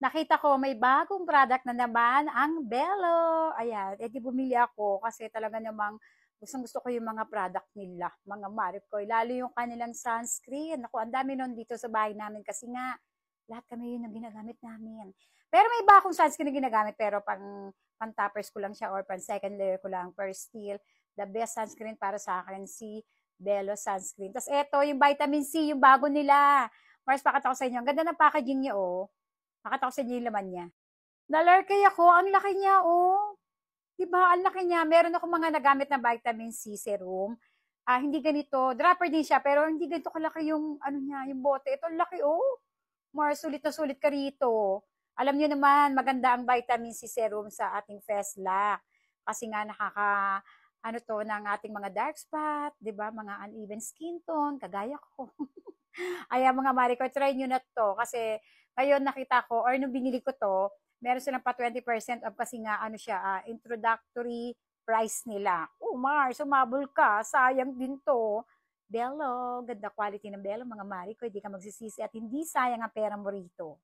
Nakita ko may bagong product na naman ang Bello. Ayan, edi bumili ako kasi talaga namang gustong-gusto ko yung mga product nila, mga Maricoy. Lalo yung kanilang sunscreen. Naku, ang dami nun dito sa bahay namin kasi nga lahat kami yun ang ginagamit namin. Pero may iba akong sunscreen na ginagamit pero pang toppers ko lang siya or pang second layer ko lang. Per still, the best sunscreen para sa akin si Bello sunscreen. Tapos eto, yung vitamin C, yung bago nila. Mars, pakita ko sa inyo. Ang ganda ng packaging niya, oh. Pakita ko sa inyo yung laman niya. Nalarkay ako, ang laki niya, oh. Diba, ang laki niya. Meron ako mga nagamit na vitamin C serum. Hindi ganito. Dropper din siya, pero hindi ganito kalaki yung, ano niya, yung bote. Ito, ang laki, oh. Mars, sulit na sulit ka rito. Alam niyo naman, maganda ang vitamin C serum sa ating Fesla. Kasi nga ano to, ng ating mga dark spot, di ba? Mga uneven skin tone, kagaya ko. Ay, mga Marico, try nyo na to. Kasi ngayon nakita ko, or nung binili ko to, meron silang pa 20% off kasi nga ano siya, introductory price nila. Oh, Mars, sumabol ka. Sayang din to. Bello, ganda quality ng Bello, mga Marico. Hindi ka magsisisi at hindi sayang ang pera mo rito.